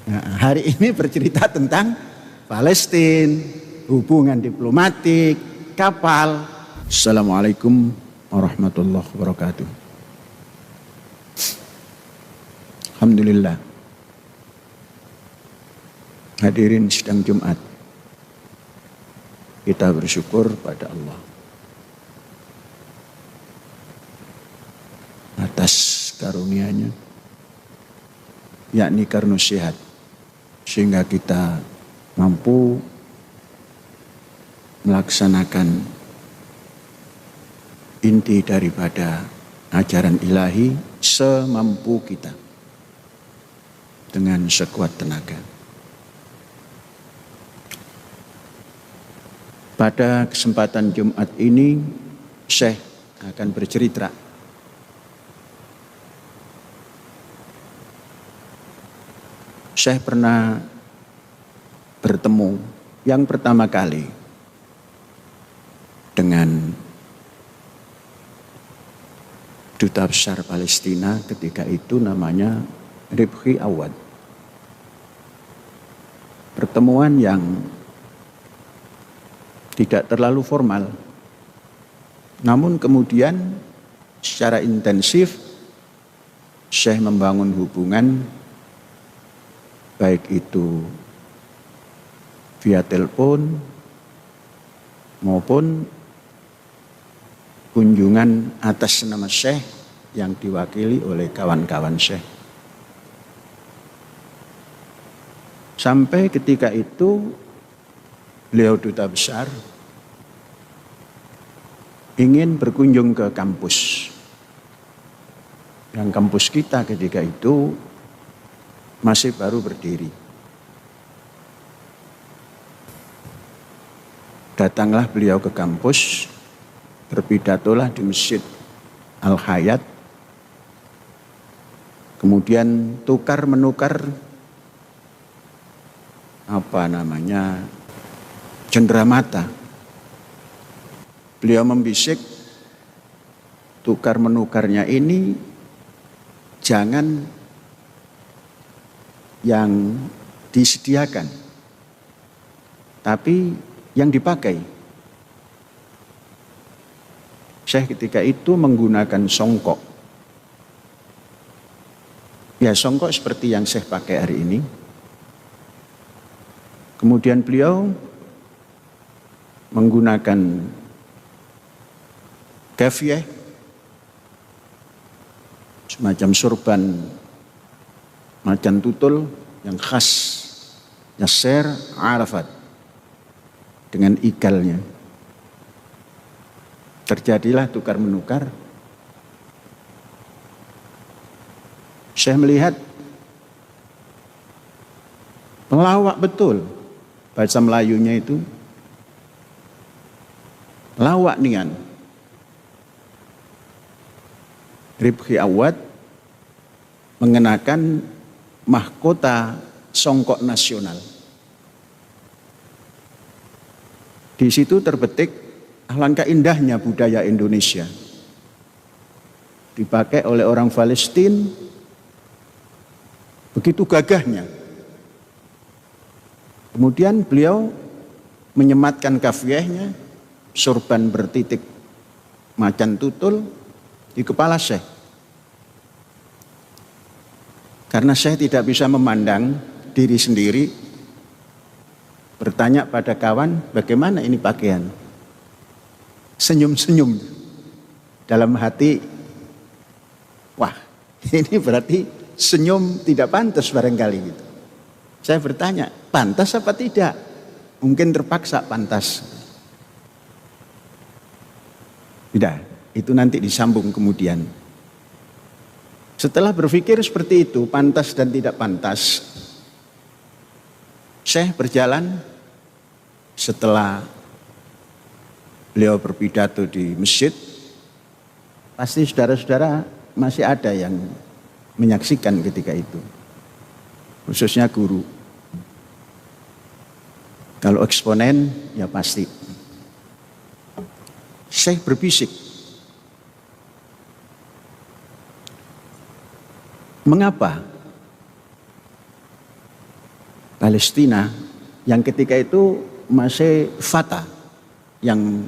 Nah, hari ini bercerita tentang Palestina, hubungan diplomatik, kapal. Assalamualaikum warahmatullahi wabarakatuh. Alhamdulillah. Hadirin sidang Jumat, kita bersyukur pada Allah atas karunia-Nya, yakni karena sehat, sehingga kita mampu melaksanakan inti daripada ajaran ilahi semampu kita dengan sekuat tenaga. Pada kesempatan Jumat ini, Syekh akan bercerita Syekh pernah bertemu yang pertama kali dengan Duta Besar Palestina ketika itu namanya Ribhi Awad. Pertemuan yang tidak terlalu formal, namun kemudian secara intensif Syekh membangun hubungan, baik itu via telepon maupun kunjungan atas nama Syekh yang diwakili oleh kawan-kawan Syekh. Sampai ketika itu beliau duta besar ingin berkunjung ke kampus. Yang kampus kita ketika itu masih baru berdiri. Datanglah beliau ke kampus, berpidatolah di Masjid Al-Hayat, kemudian tukar menukar cenderamata. Beliau membisik, tukar menukarnya ini jangan yang disediakan, tapi yang dipakai. Syekh ketika itu menggunakan songkok. Ya, songkok seperti yang Syekh pakai hari ini. Kemudian beliau menggunakan kafiyah, semacam surban macan tutul yang khas Yasser Arafat dengan ikalnya. Terjadilah tukar menukar. Saya melihat pelawak betul, bahasa Melayunya itu lawak nian. Ribhi Awad mengenakan mahkota songkok nasional. Di situ terbetik alangkah indahnya budaya Indonesia. Dipakai oleh orang Palestina, begitu gagahnya. Kemudian beliau menyematkan kafiyahnya, surban bertitik macan tutul di kepala Syekh. Karena saya tidak bisa memandang diri sendiri, bertanya pada kawan, bagaimana ini pakaian? Senyum-senyum dalam hati, wah ini berarti senyum tidak pantas barangkali gitu. Saya bertanya, pantas apa tidak? Mungkin terpaksa pantas. Tidak, itu nanti disambung kemudian. Setelah berpikir seperti itu, pantas dan tidak pantas, Syekh berjalan. Setelah beliau berpidato di masjid, pasti saudara-saudara masih ada yang menyaksikan ketika itu, khususnya guru. Kalau eksponen ya pasti. Syekh berbisik, mengapa Palestina yang ketika itu masih Fatah yang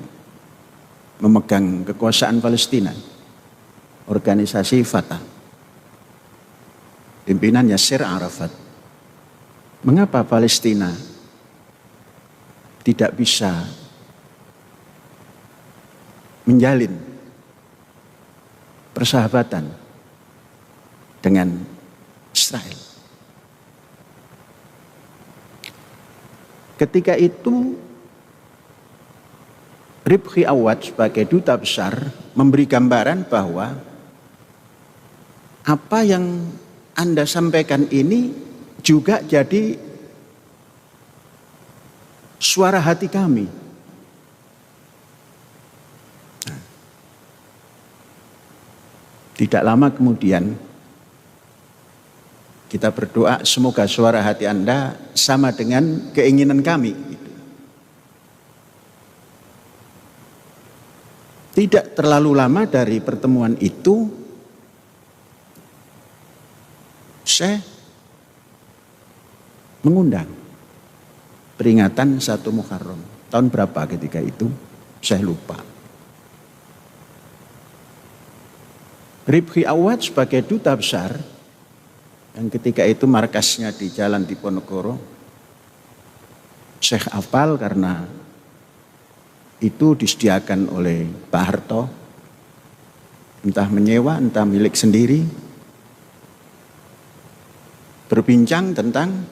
memegang kekuasaan Palestina, organisasi Fatah, pimpinan Yasser Arafat. Mengapa Palestina tidak bisa menjalin persahabatan dengan Israel? Ketika itu Ribhi Awad sebagai duta besar memberi gambaran bahwa apa yang Anda sampaikan ini juga jadi suara hati kami. Tidak lama kemudian kita berdoa semoga suara hati Anda sama dengan keinginan kami. Tidak terlalu lama dari pertemuan itu, saya mengundang peringatan 1 Muharram. Tahun berapa ketika itu? Saya lupa. Ribhi Awad sebagai duta besar yang ketika itu markasnya di Jalan Diponegoro, Syekh hafal karena itu disediakan oleh Pak Harto, entah menyewa, entah milik sendiri, berbincang tentang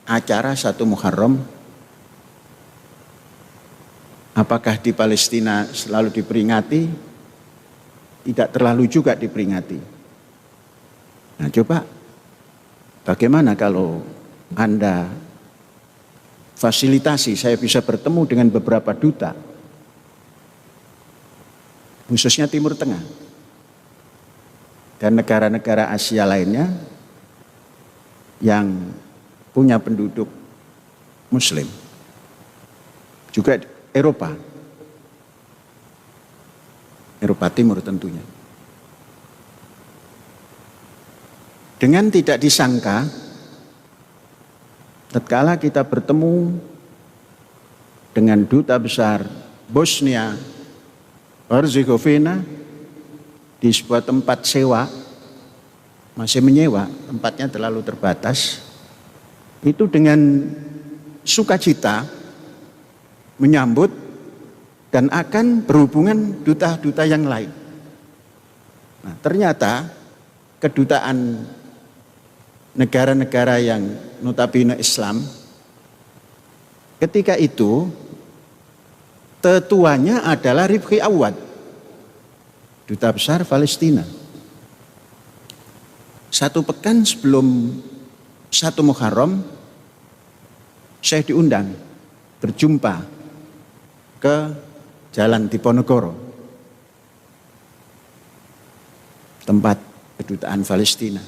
acara 1 Muharram. Apakah di Palestina selalu diperingati? Tidak terlalu juga diperingati. Nah, coba bagaimana kalau Anda fasilitasi saya bisa bertemu dengan beberapa duta, khususnya Timur Tengah dan negara-negara Asia lainnya yang punya penduduk Muslim, juga Eropa Timur tentunya. Dengan tidak disangka, tatkala kita bertemu dengan duta besar Bosnia Herzegovina di sebuah tempat sewa, masih menyewa, tempatnya terlalu terbatas, itu dengan sukacita menyambut dan akan berhubungan duta-duta yang lain. Nah, ternyata kedutaan negara-negara yang notabene Islam ketika itu tetuanya adalah Ribhi Awad, duta besar Palestina. 1 pekan sebelum 1 Muharram saya diundang berjumpa ke Jalan Diponegoro, tempat kedutaan Palestina.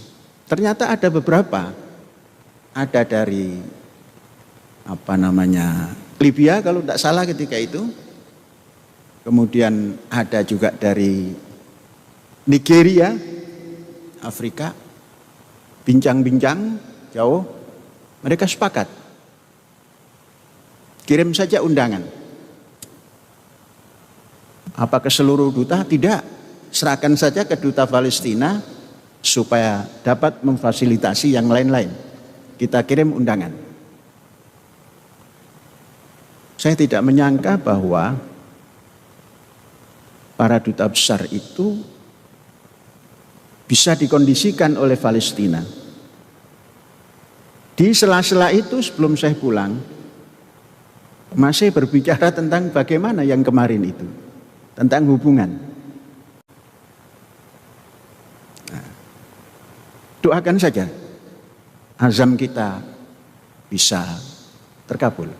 Ternyata ada beberapa, ada dari Libya kalau tidak salah ketika itu, kemudian ada juga dari Nigeria, Afrika, bincang-bincang jauh, mereka sepakat kirim saja undangan. Apa ke seluruh duta? Tidak, serahkan saja ke duta Palestina supaya dapat memfasilitasi yang lain-lain. Kita kirim undangan. Saya tidak menyangka bahwa para duta besar itu bisa dikondisikan oleh Palestina. Di sela-sela itu sebelum saya pulang, masih berbicara tentang bagaimana yang kemarin itu, tentang hubungan. Nah, doakan saja azam kita bisa terkabul.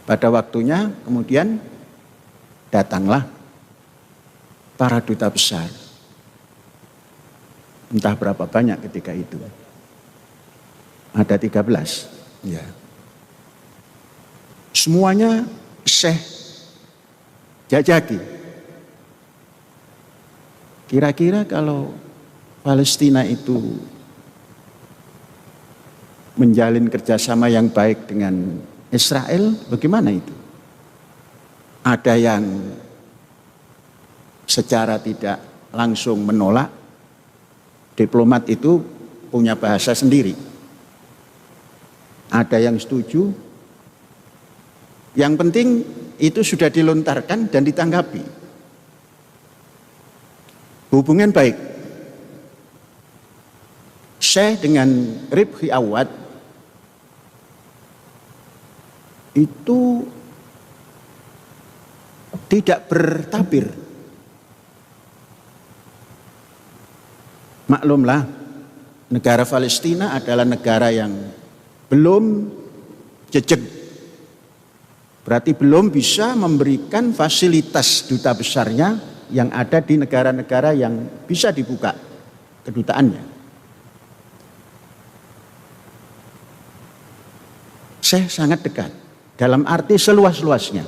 Pada waktunya kemudian datanglah para duta besar. Entah berapa banyak ketika itu. Ada 13. Ya. Semuanya Syekh jajaki. Kira-kira kalau Palestina itu menjalin kerjasama yang baik dengan Israel, bagaimana itu? Ada yang secara tidak langsung menolak. Diplomat itu punya bahasa sendiri. Ada yang setuju. Yang penting itu sudah dilontarkan dan ditanggapi. Hubungan baik Syekh dengan Ribhi Awad itu tidak bertabir. Maklumlah, negara Palestina adalah negara yang belum jejeg. Berarti belum bisa memberikan fasilitas duta besarnya yang ada di negara-negara yang bisa dibuka kedutaannya. Saya sangat dekat, dalam arti seluas-luasnya.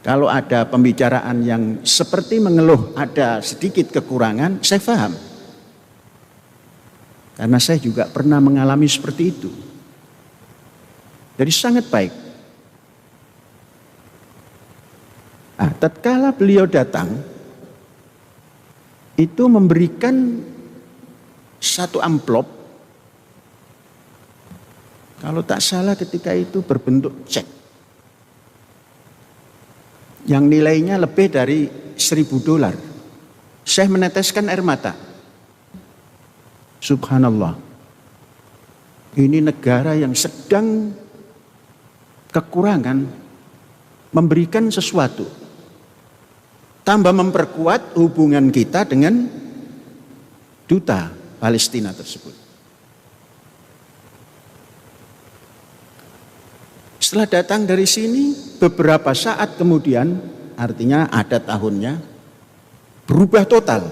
Kalau ada pembicaraan yang seperti mengeluh ada sedikit kekurangan, saya paham. Karena saya juga pernah mengalami seperti itu. Jadi sangat baik. Nah, tatkala beliau datang, itu memberikan satu amplop. Kalau tak salah ketika itu berbentuk cek. Yang nilainya lebih dari $1.000. Saya meneteskan air mata. Subhanallah. Ini negara yang sedang kekurangan memberikan sesuatu. Tambah memperkuat hubungan kita dengan duta Palestina tersebut. Setelah datang dari sini, beberapa saat kemudian, artinya ada tahunnya, berubah total.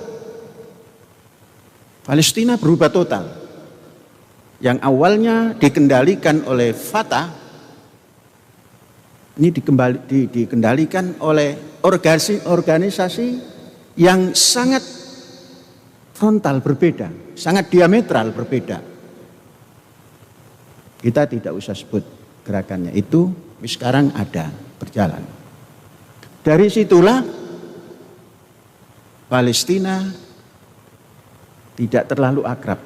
Palestina berubah total. Yang awalnya dikendalikan oleh Fatah, ini dikendalikan oleh organisasi yang sangat frontal berbeda, sangat diametral berbeda. Kita tidak usah sebut gerakannya itu, sekarang ada berjalan. Dari situlah Palestina tidak terlalu akrab,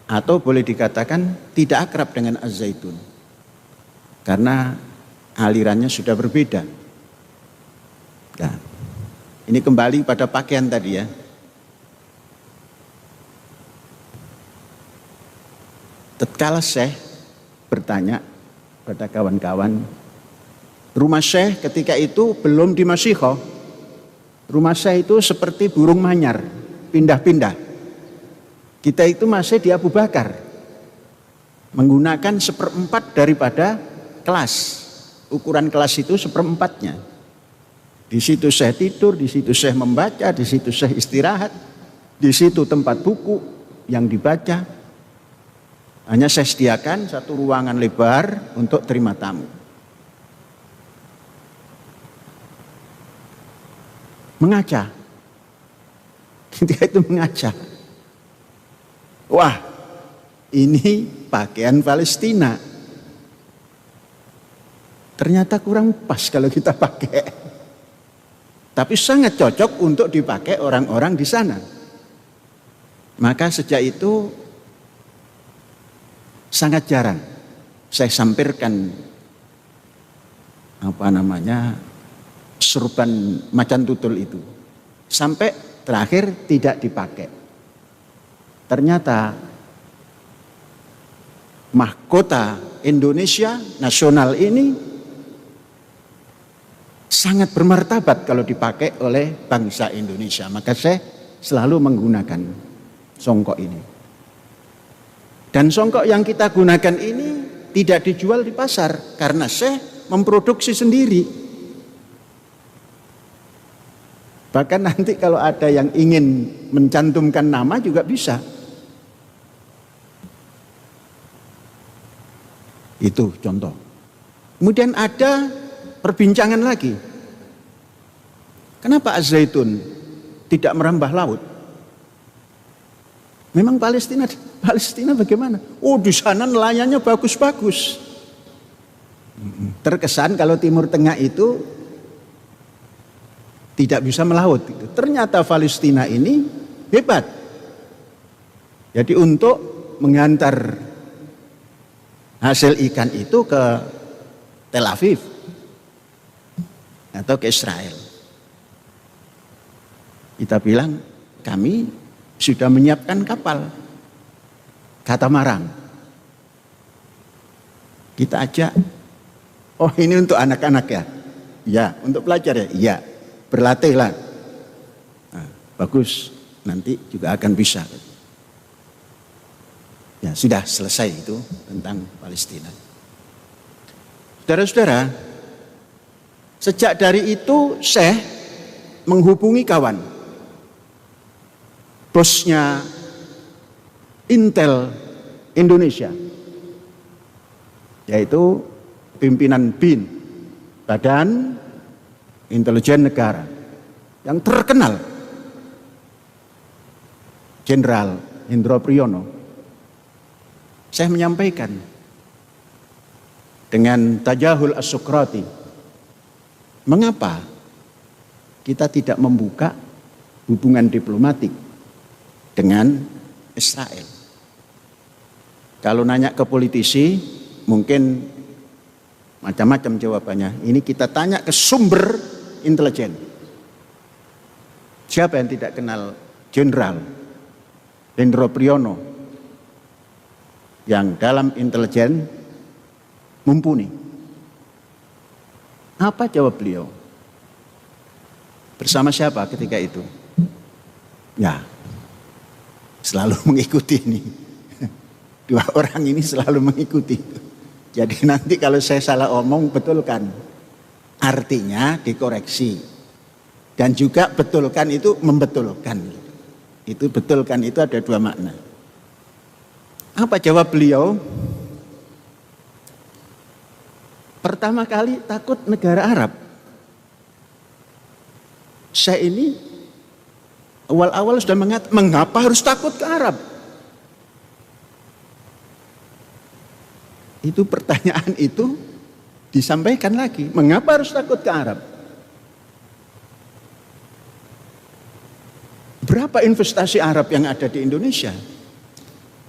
atau boleh dikatakan tidak akrab dengan Az-Zaitun, karena alirannya sudah berbeda. Nah, ini kembali pada pakaian tadi ya. Tatkala Syekh bertanya pada kawan-kawan, rumah Syekh ketika itu belum di Masyihoh. Rumah Syekh itu seperti burung manyar, pindah-pindah. Kita itu masih di Abu Bakar, menggunakan 1/4 daripada kelas. Ukuran kelas itu 1/4-nya. Di situ Syekh tidur, di situ Syekh membaca, di situ Syekh istirahat, di situ tempat buku yang dibaca. Hanya saya sediakan satu ruangan lebar untuk terima tamu. Mengaca. Ketika itu mengaca. Wah, ini pakaian Palestina. Ternyata kurang pas kalau kita pakai. Tapi sangat cocok untuk dipakai orang-orang di sana. Maka sejak itu sangat jarang saya sampirkan surban macan tutul itu, sampai terakhir tidak dipakai. Ternyata mahkota Indonesia nasional ini sangat bermartabat kalau dipakai oleh bangsa Indonesia. Maka saya selalu menggunakan songkok ini. Dan songkok yang kita gunakan ini tidak dijual di pasar karena Syekh memproduksi sendiri. Bahkan nanti kalau ada yang ingin mencantumkan nama juga bisa. Itu contoh. Kemudian ada perbincangan lagi. Kenapa Az-Zaitun tidak merambah laut? Memang Palestina bagaimana? Oh, di sana nelayannya bagus-bagus. Terkesan kalau Timur Tengah itu tidak bisa melaut. Ternyata Palestina ini hebat. Jadi untuk mengantar hasil ikan itu ke Tel Aviv atau ke Israel, kita bilang kami sudah menyiapkan kapal katamaran. Kita ajak, oh ini untuk anak-anak ya? Ya, untuk pelajar ya? Iya, berlatihlah. Nah, bagus, nanti juga akan bisa. Ya sudah selesai itu tentang Palestina. Saudara-saudara, sejak dari itu Syekh menghubungi kawan, bosnya Intel Indonesia, yaitu pimpinan BIN, Badan Intelijen Negara, yang terkenal, Jenderal Hendro Priyono. Saya menyampaikan dengan tajahul as-Sokrati, mengapa kita tidak membuka hubungan diplomatik dengan Israel? Kalau nanya ke politisi, mungkin macam-macam jawabannya. Ini kita tanya ke sumber intelijen. Siapa yang tidak kenal Jenderal Hendro Priyono yang dalam intelijen mumpuni? Apa jawab beliau? Bersama siapa ketika itu? Ya, selalu mengikuti ini. Dua orang ini selalu mengikuti. Jadi nanti kalau saya salah omong, betulkan. Artinya dikoreksi. Dan juga betulkan itu membetulkan. Itu betulkan itu ada dua makna. Apa jawab beliau? Pertama kali takut negara Arab. Saya ini awal-awal sudah mengatakan, mengapa harus takut ke Arab? Itu pertanyaan itu disampaikan lagi. Mengapa harus takut ke Arab? Berapa investasi Arab yang ada di Indonesia?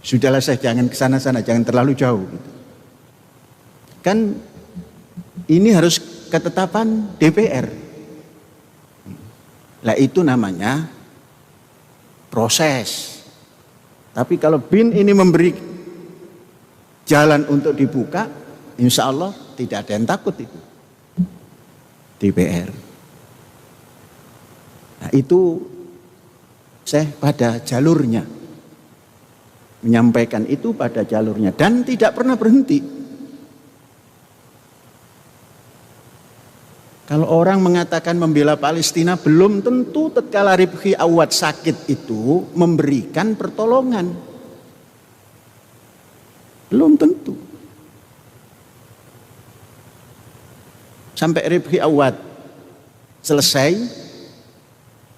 Sudahlah, saya jangan ke sana-sana, jangan terlalu jauh. Kan ini harus ketetapan DPR. Lah itu namanya proses. Tapi kalau BIN ini memberi jalan untuk dibuka, insya Allah tidak ada yang takut itu. DPR. Nah itu saya pada jalurnya. Menyampaikan itu pada jalurnya. Dan tidak pernah berhenti. Kalau orang mengatakan membela Palestina, belum tentu tatkala Rifki Awad sakit itu memberikan pertolongan. Belum tentu. Sampai Rifki Awad selesai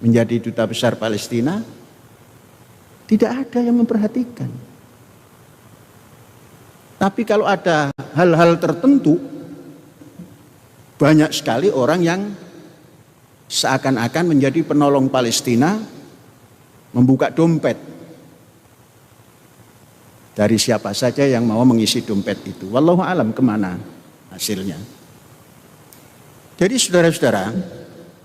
menjadi duta besar Palestina, tidak ada yang memperhatikan. Tapi kalau ada hal-hal tertentu, banyak sekali orang yang seakan-akan menjadi penolong Palestina, membuka dompet dari siapa saja yang mau mengisi dompet itu. Wallahu alam kemana hasilnya. Jadi saudara-saudara,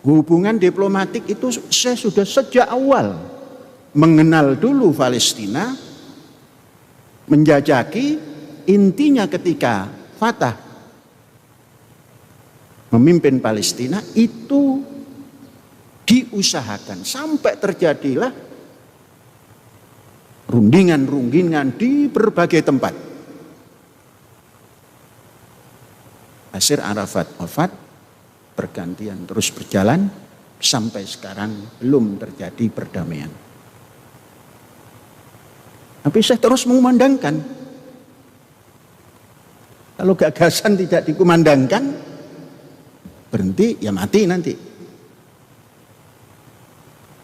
hubungan diplomatik itu saya sudah sejak awal mengenal dulu Palestina, menjajaki intinya ketika Fatah memimpin Palestina itu diusahakan sampai terjadilah rundingan-rundingan di berbagai tempat. Yasir Arafat wafat, pergantian terus berjalan sampai sekarang belum terjadi perdamaian. Tapi saya terus mengumandangkan, kalau gagasan tidak dikumandangkan, berhenti ya mati nanti.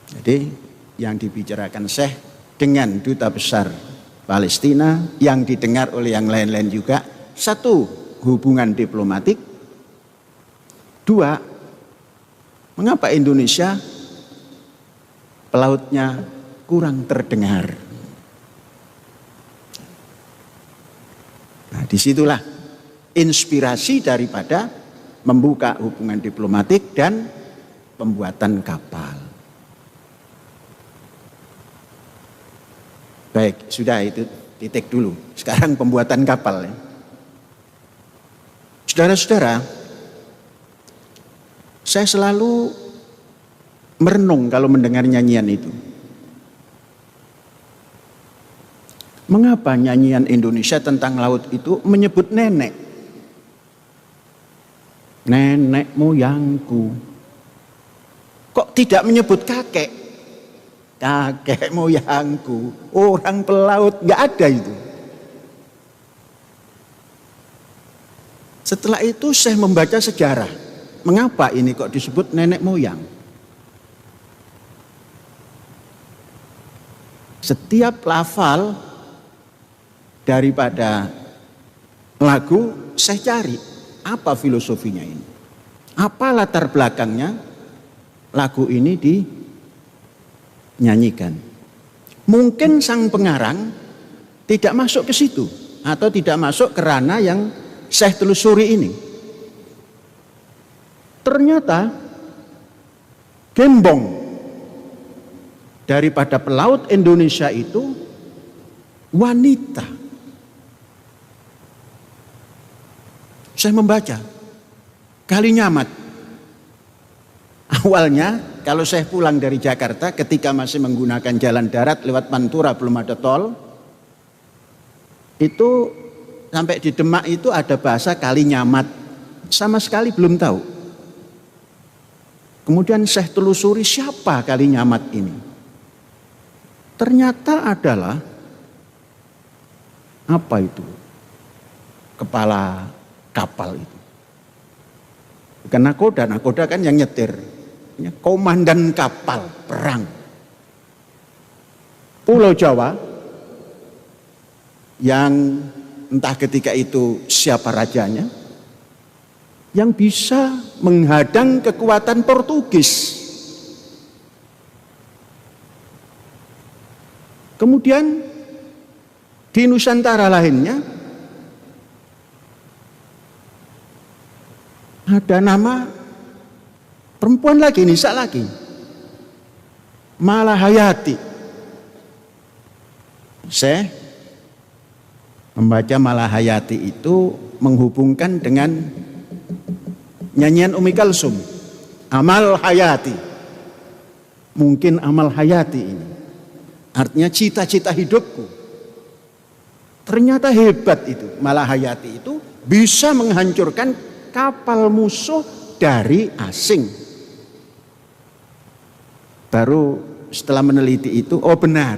Jadi yang dibicarakan Syekh dengan duta besar Palestina yang didengar oleh yang lain-lain juga. Satu, hubungan diplomatik. Dua, mengapa Indonesia pelautnya kurang terdengar? Nah, disitulah inspirasi daripada membuka hubungan diplomatik dan pembuatan kapal. Baik, sudah itu titik dulu. Sekarang pembuatan kapal. Saudara-saudara, saya selalu merenung kalau mendengar nyanyian itu. Mengapa nyanyian Indonesia tentang laut itu menyebut nenek? Nenek moyangku. Kok tidak menyebut kakek? Kakek moyangku, orang pelaut, nggak ada itu. Setelah itu saya membaca sejarah. Mengapa ini kok disebut nenek moyang? Setiap lafal daripada lagu saya cari apa filosofinya ini. Apa latar belakangnya lagu ini dinyanyikan. Mungkin sang pengarang tidak masuk ke situ atau tidak masuk ke ranah yang saya telusuri ini. Ternyata gembong daripada pelaut Indonesia itu wanita. Saya membaca Kali Nyamat. Awalnya kalau saya pulang dari Jakarta ketika masih menggunakan jalan darat lewat Pantura, belum ada tol, itu sampai di Demak itu ada bahasa Kali Nyamat, sama sekali belum tahu. Kemudian saya telusuri siapa Kali Nyamat ini. Ternyata adalah apa itu? Kepala kapal itu. Bukan nakoda, nakoda kan yang nyetir. Komandan kapal perang Pulau Jawa yang entah ketika itu siapa rajanya yang bisa menghadang kekuatan Portugis. Kemudian di Nusantara lainnya ada nama perempuan lagi, nisa lagi, Malahayati. Saya membaca Malahayati itu menghubungkan dengan nyanyian Umi Kalsum, Amal Hayati. Mungkin Amal Hayati ini artinya cita-cita hidupku. Ternyata hebat itu, Malahayati itu bisa menghancurkan kapal musuh dari asing. Baru setelah meneliti itu, oh benar.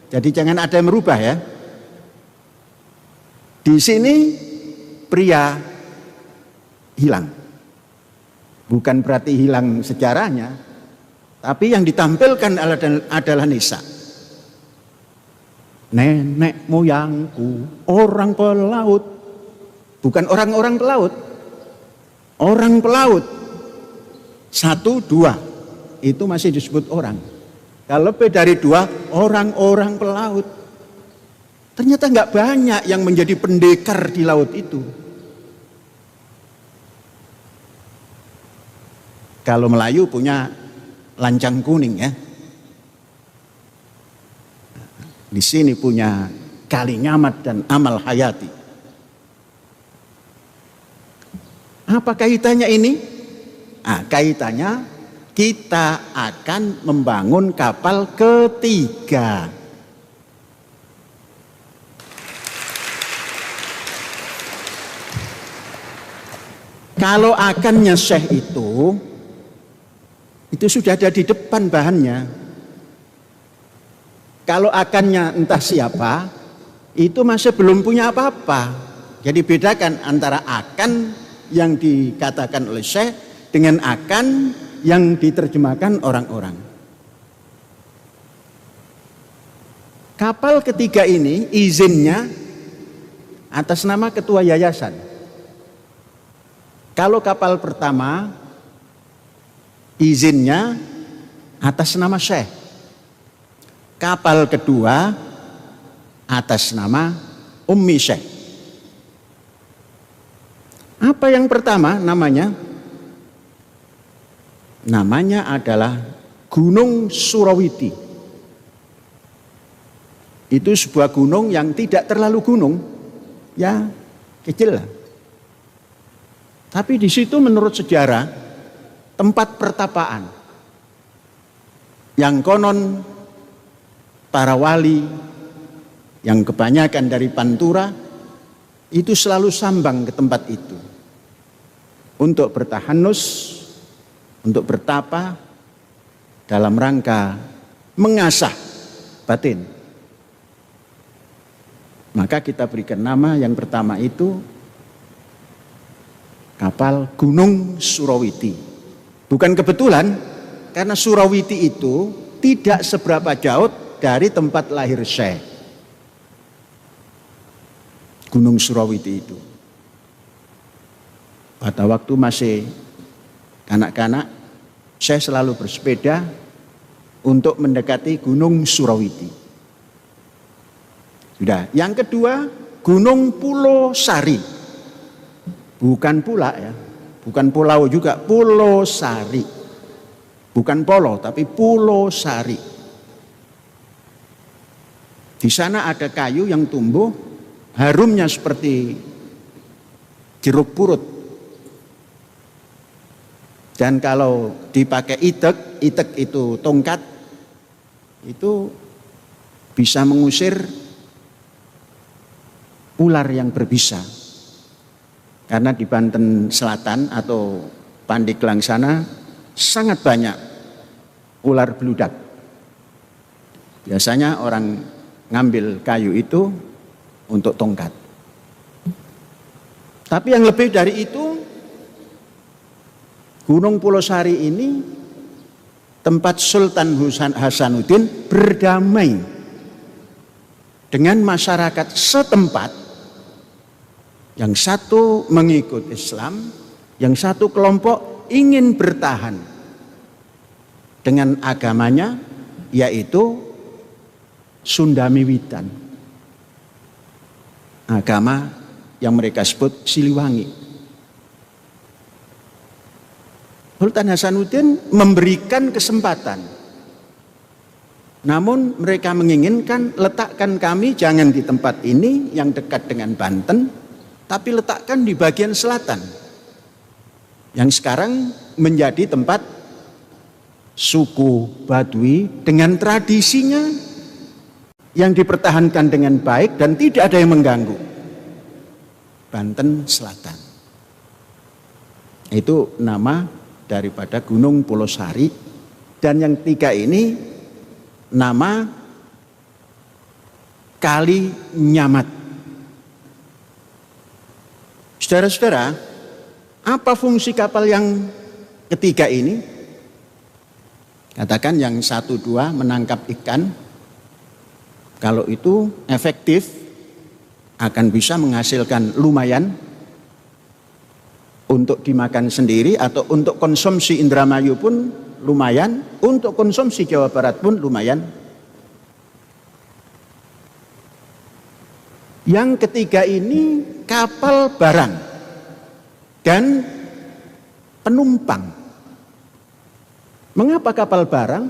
Jadi jangan ada yang merubah ya. Di sini pria hilang. Bukan berarti hilang sejarahnya, tapi yang ditampilkan adalah nisa. Nenek moyangku orang pelaut. Bukan orang-orang pelaut. Orang pelaut. 1, 2 itu masih disebut orang. Kalau lebih dari 2, orang-orang pelaut. Ternyata nggak banyak yang menjadi pendekar di laut itu. Kalau Melayu punya lancang kuning ya. Di sini punya Kali Nyamat dan Amal Hayati. Apa kaitannya ini? Kaitannya kita akan membangun kapal ketiga. Kalau akannya Syekh itu sudah ada di depan bahannya. Kalau akannya entah siapa, itu masih belum punya apa-apa. Jadi bedakan antara akan yang dikatakan oleh Syekh dengan akan yang diterjemahkan orang-orang. Kapal ketiga ini izinnya atas nama ketua yayasan. Kalau kapal pertama izinnya atas nama syekh. Kapal kedua atas nama ummi syekh. Apa yang pertama namanya? Namanya adalah Gunung Surawiti. Itu sebuah gunung yang tidak terlalu gunung, ya kecil lah. Tapi di situ menurut sejarah tempat pertapaan yang konon para wali yang kebanyakan dari Pantura itu selalu sambang ke tempat itu untuk bertahanus, untuk bertapa dalam rangka mengasah batin. Maka kita berikan nama yang pertama itu kapal Gunung Surawiti. Bukan kebetulan, karena Surawiti itu tidak seberapa jauh dari tempat lahir Syekh. Gunung Surawiti itu. Pada waktu masih kanak-kanak, Syekh selalu bersepeda untuk mendekati Gunung Surawiti. Sudah. Yang kedua, Gunung Pulau Sari. Bukan pula ya, bukan pulau juga, Pulau Sari. Bukan Polo, tapi Pulau Sari. Di sana ada kayu yang tumbuh, harumnya seperti jeruk purut. Dan kalau dipakai itek, itek itu tongkat, itu bisa mengusir ular yang berbisa. Karena di Banten Selatan atau Pandeglang sana sangat banyak ular beludak. Biasanya orang ngambil kayu itu untuk tongkat. Tapi yang lebih dari itu, Gunung Pulau Sari ini tempat Sultan Hasanuddin berdamai dengan masyarakat setempat. Yang satu mengikut Islam, yang satu kelompok ingin bertahan dengan agamanya, yaitu Sundamiwitan. Agama yang mereka sebut Siliwangi. Sultan Hasanuddin memberikan kesempatan. Namun mereka menginginkan letakkan kami jangan di tempat ini yang dekat dengan Banten, tapi letakkan di bagian selatan yang sekarang menjadi tempat suku Baduy dengan tradisinya yang dipertahankan dengan baik dan tidak ada yang mengganggu. Banten Selatan. Itu nama daripada Gunung Pulau Sari. Dan yang tiga ini nama Kali Nyamat. Saudara-saudara, apa fungsi kapal yang ketiga ini? Katakan yang 1-2 menangkap ikan. Kalau itu efektif, akan bisa menghasilkan lumayan untuk dimakan sendiri atau untuk konsumsi Indramayu pun lumayan, untuk konsumsi Jawa Barat pun lumayan. Yang ketiga ini kapal barang dan penumpang. Mengapa kapal barang?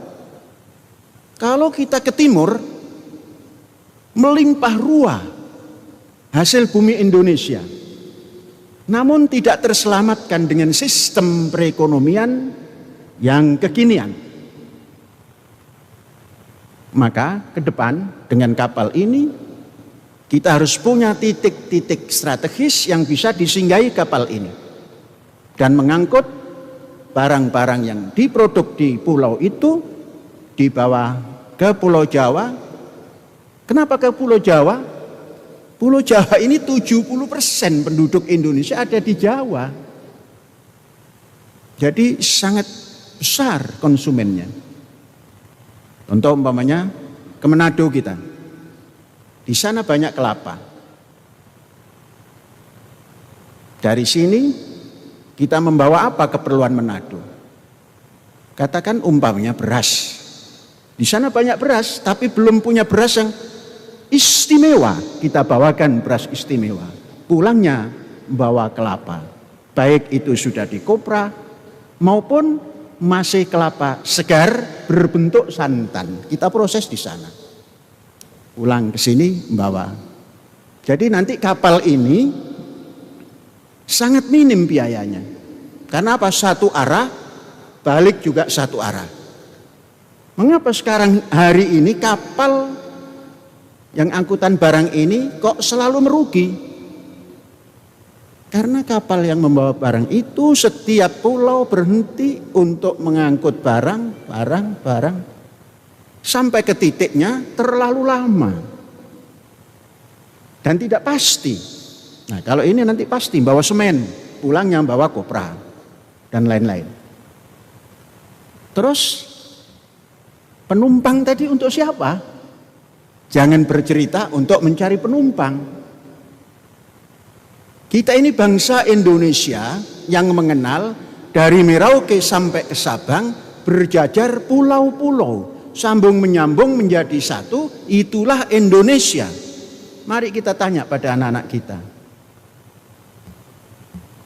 Kalau kita ke timur, melimpah ruah hasil bumi Indonesia, namun tidak terselamatkan dengan sistem perekonomian yang kekinian. Maka ke depan dengan kapal ini kita harus punya titik-titik strategis yang bisa disinggahi kapal ini dan mengangkut barang-barang yang diproduk di pulau itu dibawa ke Pulau Jawa. Kenapa ke Pulau Jawa? Pulau Jawa ini 70% penduduk Indonesia ada di Jawa. Jadi sangat besar konsumennya. Contoh umpamanya ke Manado kita. Di sana banyak kelapa. Dari sini kita membawa apa keperluan Manado? Katakan umpamanya beras. Di sana banyak beras, tapi belum punya beras yang istimewa. Kita bawakan beras istimewa. Pulangnya membawa kelapa. Baik itu sudah dikopra maupun masih kelapa segar berbentuk santan. Kita proses di sana. Pulang ke sini membawa. Jadi nanti kapal ini sangat minim biayanya. Karena apa? Satu arah, balik juga satu arah. Mengapa sekarang hari ini kapal yang angkutan barang ini kok selalu merugi? Karena kapal yang membawa barang itu setiap pulau berhenti untuk mengangkut barang. Sampai ke titiknya terlalu lama. Dan tidak pasti. Nah kalau ini nanti pasti bawa semen, pulangnya bawa kopra, dan lain-lain. Terus penumpang tadi untuk siapa? Jangan bercerita untuk mencari penumpang. Kita ini bangsa Indonesia yang mengenal dari Merauke sampai ke Sabang berjajar pulau-pulau, sambung menyambung menjadi satu, itulah Indonesia. Mari kita tanya pada anak-anak kita.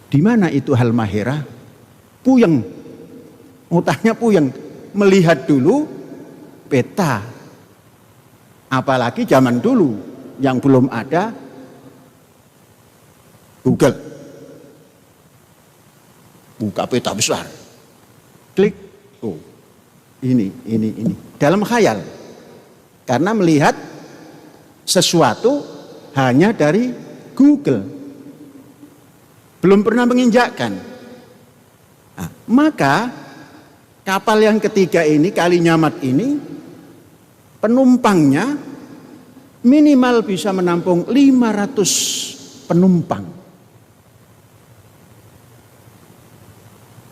Di mana itu Halmahera? Puyeng. Otaknya puyeng. Melihat dulu peta. Apalagi zaman dulu yang belum ada Google, buka peta besar, klik, oh ini. Dalam khayal, karena melihat sesuatu hanya dari Google, belum pernah menginjakkan. Nah, maka kapal yang ketiga ini, Kalinyamat ini, penumpangnya minimal bisa menampung 500 penumpang.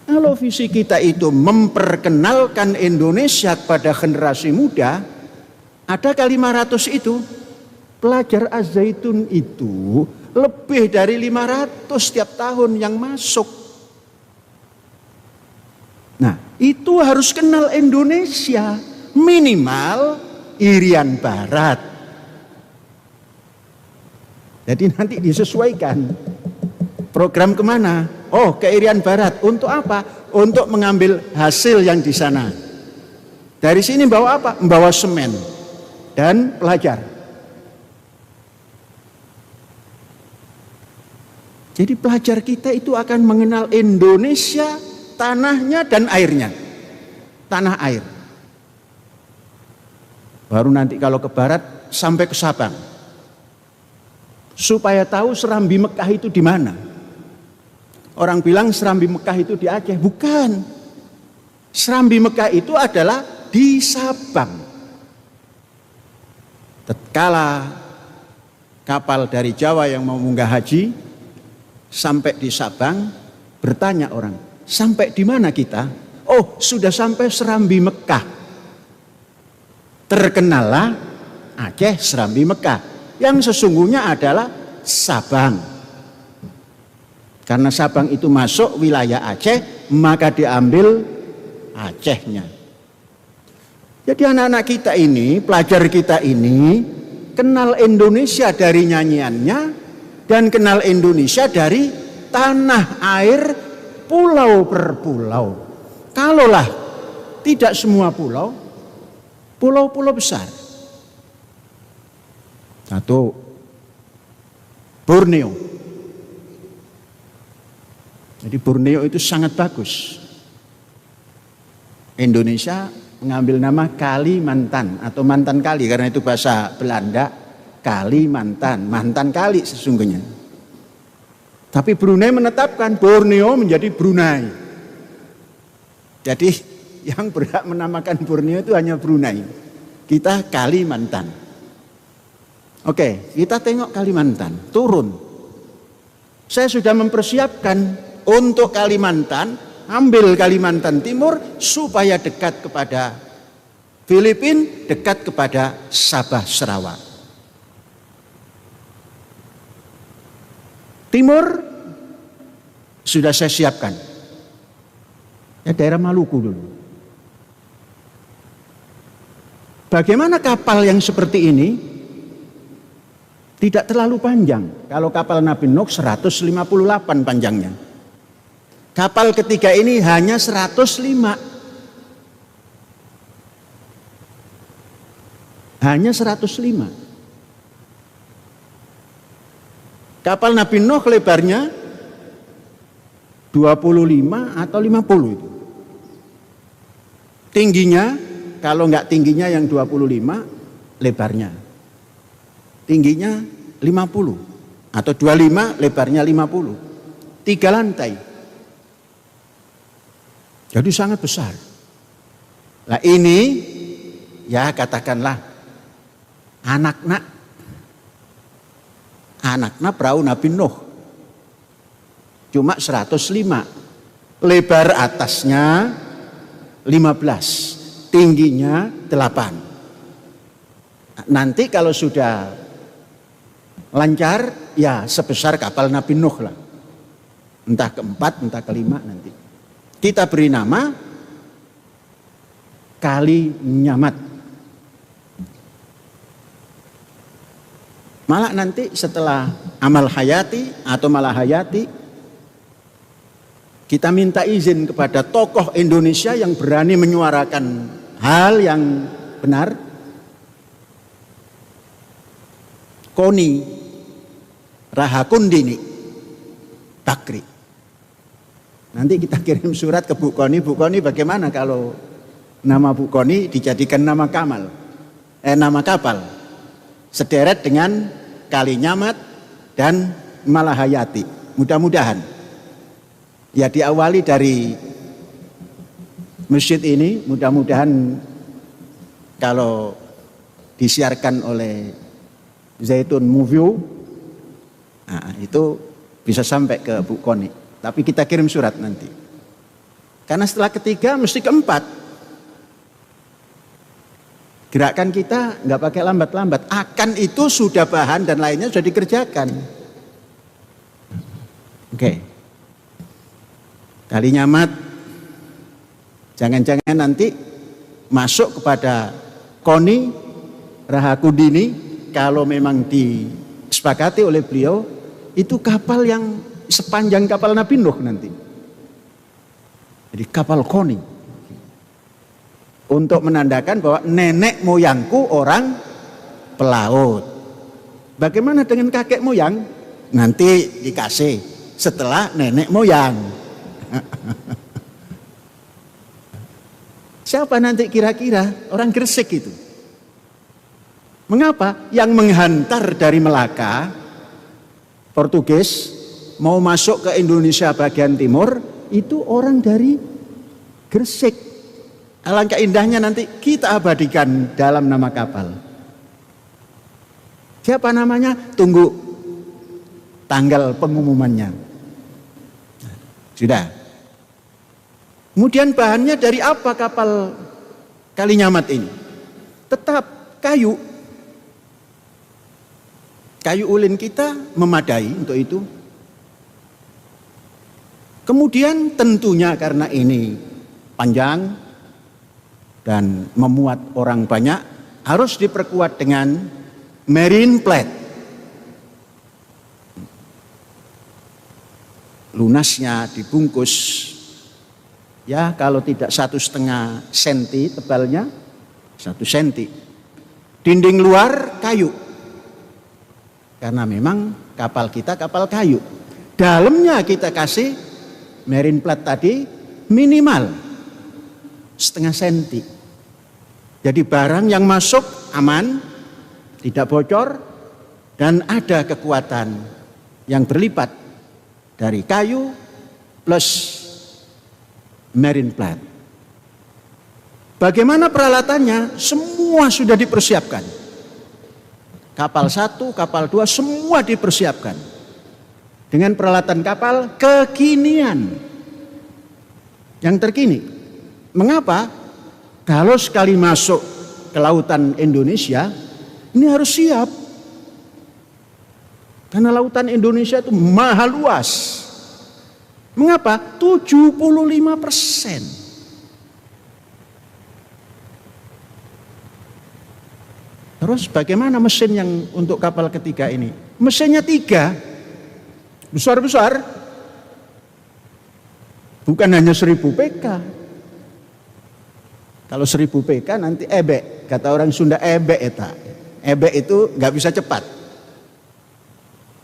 Kalau visi kita itu memperkenalkan Indonesia kepada generasi muda, ada kali 500 itu, pelajar Az-Zaitun itu lebih dari 500 setiap tahun yang masuk. Nah, itu harus kenal Indonesia, minimal Irian Barat. Jadi nanti disesuaikan. Program kemana? Oh, ke Irian Barat. Untuk apa? Untuk mengambil hasil yang di sana. Dari sini bawa apa? Membawa semen dan pelajar. Jadi pelajar kita itu akan mengenal Indonesia, tanahnya dan airnya. Tanah air. Baru nanti kalau ke barat sampai ke Sabang. Supaya tahu Serambi Mekah itu di mana. Orang bilang Serambi Mekah itu di Aceh. Bukan. Serambi Mekah itu adalah di Sabang. Tatkala kapal dari Jawa yang mau munggah haji sampai di Sabang, bertanya orang, sampai di mana kita? Oh, sudah sampai Serambi Mekah. Terkenalah Aceh Serambi Mekah, yang sesungguhnya adalah Sabang. Karena Sabang itu masuk wilayah Aceh, maka diambil Acehnya. Jadi anak-anak kita ini, pelajar kita ini, kenal Indonesia dari nyanyiannya, dan kenal Indonesia dari tanah air pulau per pulau. Kalaulah tidak semua pulau, pulau-pulau besar. Satu, Borneo. Jadi Borneo itu sangat bagus. Indonesia mengambil nama Kalimantan atau mantan kali, karena itu bahasa Belanda, Kalimantan, mantan kali sesungguhnya. Tapi Brunei menetapkan Borneo menjadi Brunei. Jadi yang berhak menamakan Borneo itu hanya Brunei. Kita Kalimantan. Oke, kita tengok Kalimantan, turun. Saya sudah mempersiapkan untuk Kalimantan, ambil Kalimantan Timur supaya dekat kepada Filipina, dekat kepada Sabah Sarawak. timur sudah saya siapkan. Ya, daerah Maluku dulu. Bagaimana kapal yang seperti ini tidak terlalu panjang? Kalau kapal Nabi Nuh 158 panjangnya. Kapal ketiga ini hanya 105. Hanya 105. Kapal Nabi Nuh lebarnya 25 atau 50 itu. Tingginya, kalau nggak tingginya yang 25, lebarnya. Tingginya 50 atau 25, lebarnya 50. 3 lantai. Jadi sangat besar. Nah ini ya katakanlah anaknya perahu Nabi Nuh. Cuma 105. Lebar atasnya 15. Tingginya 8. Nanti kalau sudah lancar ya sebesar kapal Nabi Nuh lah. Entah keempat, entah kelima nanti. Kita beri nama Kali Nyamat. Malah nanti setelah amal hayati atau malah hayati, kita minta izin kepada tokoh Indonesia yang berani menyuarakan hal yang benar. Koni Rahakundini Bakri. Nanti kita kirim surat ke Bu Koni. Bu Koni bagaimana kalau nama Bu Koni dijadikan nama nama kapal. Sederet dengan Kali Nyamat dan Malahayati. Mudah-mudahan. Ya diawali dari masjid ini, mudah-mudahan kalau disiarkan oleh Zaitun Movie, nah, itu bisa sampai ke Bu Koni. Tapi kita kirim surat nanti. Karena setelah ketiga mesti keempat. Gerakan kita nggak pakai lambat-lambat. Akan itu sudah bahan dan lainnya sudah dikerjakan. Oke. Kali Nyamat. Jangan-jangan nanti masuk kepada Koni Rahakundini. Kalau memang disepakati oleh beliau, itu kapal yang sepanjang kapal Nabi Nuh nanti. Jadi kapal Koni. Untuk menandakan bahwa nenek moyangku orang pelaut. Bagaimana dengan kakek moyang? Nanti dikasih setelah nenek moyang. Siapa nanti kira-kira? Orang Gresik itu. Mengapa? Yang menghantar dari Melaka, Portugis, mau masuk ke Indonesia bagian timur, itu orang dari Gresik. Alangkah indahnya nanti kita abadikan dalam nama kapal. Siapa namanya? Tunggu tanggal pengumumannya. Sudah. Kemudian bahannya dari apa kapal Kali Nyamat ini? Tetap kayu. Kayu ulin kita memadai untuk itu. Kemudian tentunya karena ini panjang dan memuat orang banyak, harus diperkuat dengan marine plate. Lunasnya dibungkus, ya kalau tidak 1,5 senti tebalnya, 1 senti. Dinding luar kayu, karena memang kapal kita kapal kayu. Dalamnya kita kasih marine plate tadi minimal 0,5 senti. Jadi barang yang masuk aman, tidak bocor, dan ada kekuatan yang berlipat dari kayu plus marine plate. Bagaimana peralatannya? Semua sudah dipersiapkan. Kapal 1, kapal 2, semua dipersiapkan. Dengan peralatan kapal kekinian. Yang terkini. Mengapa? Kalau sekali masuk ke lautan Indonesia, ini harus siap. Karena lautan Indonesia itu maha luas. Mengapa? 75%. Terus bagaimana mesin yang untuk kapal ketiga ini? Mesinnya 3, besar-besar. Bukan hanya 1000 PK. Kalau 1000 PK nanti ebek. Kata orang Sunda ebek eta. Ebek itu nggak bisa cepat.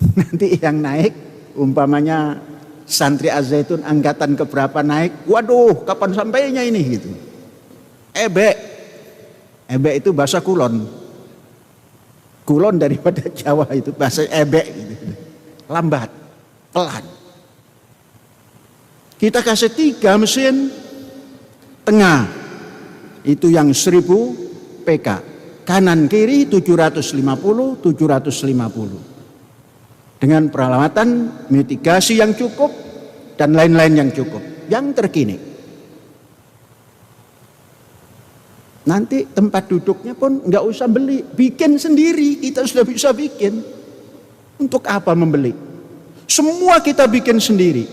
Nanti yang naik umpamanya santri Az-Zaitun angkatan keberapa naik, waduh kapan sampainya ini gitu. Ebek. Ebek itu bahasa kulon. Kulon daripada Jawa itu bahasa ebek gitu. Lambat, pelan. Kita kasih 3 mesin tengah. Itu yang 1000 PK. Kanan kiri 750, 750. Dengan peralatan mitigasi yang cukup dan lain-lain yang cukup. Yang terkini. Nanti tempat duduknya pun nggak usah beli, bikin sendiri, kita sudah bisa bikin. Untuk apa membeli? Semua kita bikin sendiri.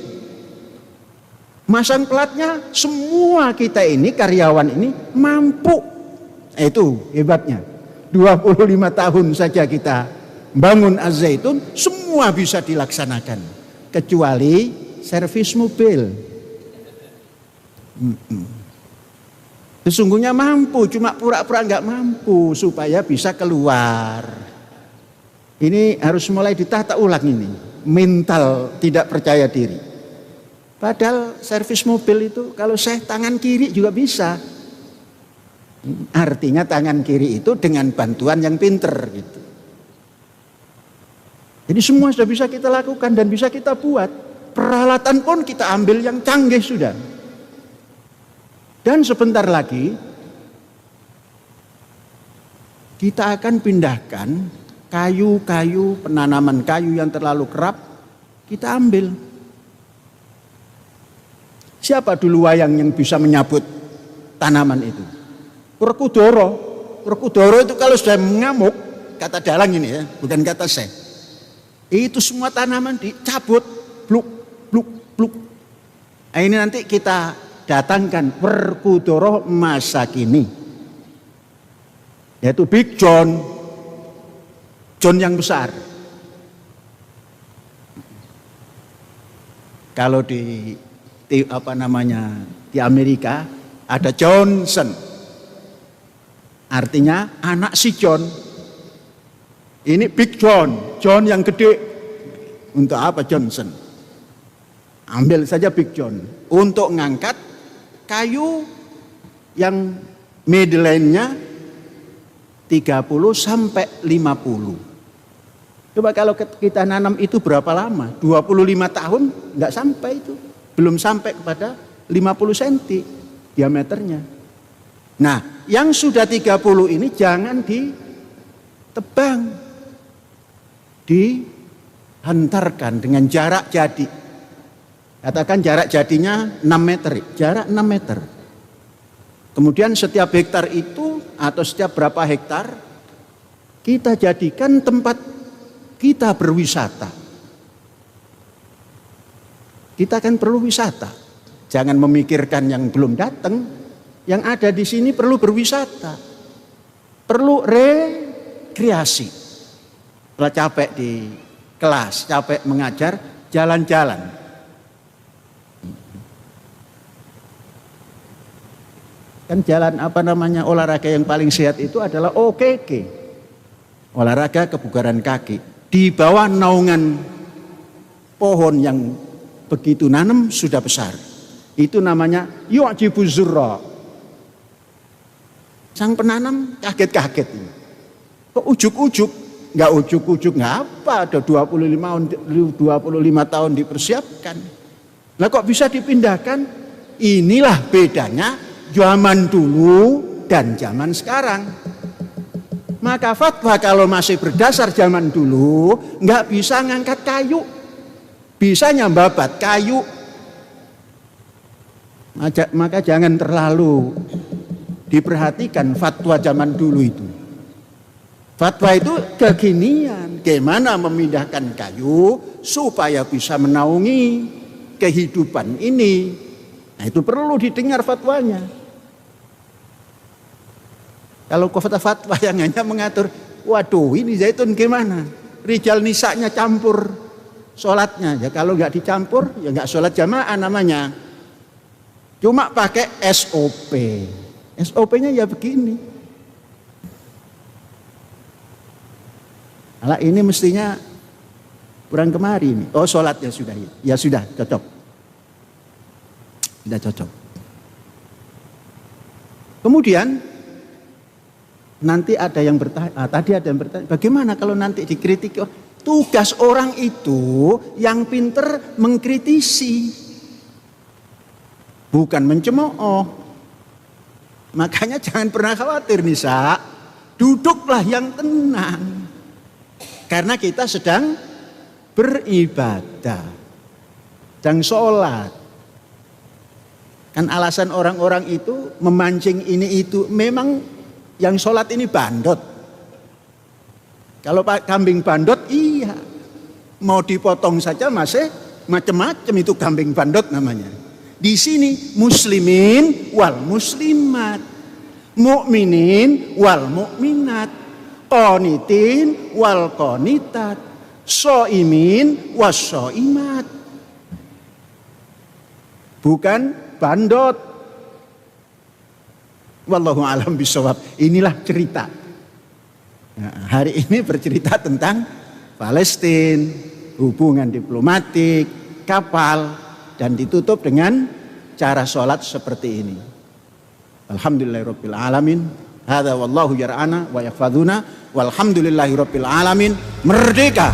Masang platnya semua kita ini karyawan ini mampu. Itu hebatnya. 25 tahun saja kita bangun Az-Zaitun, semua bisa dilaksanakan kecuali servis mobil. Sesungguhnya mampu, cuma pura-pura nggak mampu supaya bisa keluar. Ini harus mulai ditata ulang ini, mental tidak percaya diri. Padahal servis mobil itu kalau saya tangan kiri juga bisa. Artinya tangan kiri itu dengan bantuan yang pinter gitu. Jadi semua sudah bisa kita lakukan dan bisa kita buat. Peralatan pun kita ambil yang canggih sudah. Dan sebentar lagi kita akan pindahkan kayu-kayu, penanaman kayu yang terlalu kerap kita ambil. Siapa dulu wayang yang bisa menyabut tanaman itu? Werkudara. Werkudara itu kalau sudah mengamuk, kata dalang ini ya, bukan kata saya. Itu semua tanaman dicabut, bluk, bluk, bluk. Nah, ini nanti kita datangkan Werkudara masa kini. Yaitu Big John. John yang besar. Kalau di Amerika ada Johnson, artinya anak si John. Ini Big John, John yang gede. Untuk apa Johnson? Ambil saja Big John untuk ngangkat kayu yang midline-nya 30 sampai 50. Coba kalau kita nanam itu berapa lama? 25 tahun nggak sampai itu. Belum sampai kepada 50 cm diameternya. Nah, yang sudah 30 ini jangan ditebang. Dihantarkan dengan jarak jadi. Katakan jarak jadinya 6 meter. Jarak 6 meter. Kemudian setiap hektar itu atau setiap berapa hektar kita jadikan tempat kita berwisata. Kita kan perlu wisata. Jangan memikirkan yang belum datang. Yang ada di sini perlu berwisata. Perlu rekreasi. Setelah capek di kelas, capek mengajar, jalan-jalan. Kan jalan olahraga yang paling sehat itu adalah OKK. Olahraga kebugaran kaki. Di bawah naungan pohon yang begitu nanam sudah besar. Itu namanya yu'jibu zurra. Sang penanam kaget-kaget ini. Kok ujuk-ujuk? Enggak ujuk-ujuk, enggak apa, ada 25 tahun dipersiapkan. Lah kok bisa dipindahkan? Inilah bedanya zaman dulu dan zaman sekarang. Maka fatwa kalau masih berdasar zaman dulu enggak bisa ngangkat kayu. Bisa nyambabat kayu. Maka jangan terlalu diperhatikan fatwa zaman dulu itu. Fatwa itu kekinian, gimana memindahkan kayu supaya bisa menaungi kehidupan ini. Nah, itu perlu didengar fatwanya. Kalau fatwa yang hanya mengatur, waduh ini zaitun gimana? Rijal nisanya campur sholatnya. Ya kalau nggak dicampur, ya nggak sholat jamaah namanya. Cuma pakai SOP. SOP-nya ya begini. Alah ini mestinya kurang kemari nih. Oh sholatnya sudah ya sudah cocok. Sudah cocok. Kemudian nanti ada yang bertanya, tadi ada yang bertanya, bagaimana kalau nanti dikritik? Oh, tugas orang itu yang pinter mengkritisi, bukan mencemooh. Makanya jangan pernah khawatir Nisa, duduklah yang tenang. Karena kita sedang beribadah, sedang sholat. Kan alasan orang-orang itu memancing ini itu, memang yang sholat ini bandot. Kalau kambing bandot, iya. Mau dipotong saja masih macam-macam, itu kambing bandot namanya. Di sini muslimin wal muslimat, mukminin wal mukminat, qanitin wal qanitat, shaimin was shaimat. Bukan bandot. Wallahu a'lam bishawab. Inilah cerita. Nah, hari ini bercerita tentang Palestina, hubungan diplomatik, kapal, dan ditutup dengan cara sholat seperti ini. Alhamdulillahirabbil alamin. Hadza wallahu yar'ana wa yahfadzuna walhamdulillahirabbil alamin. Merdeka!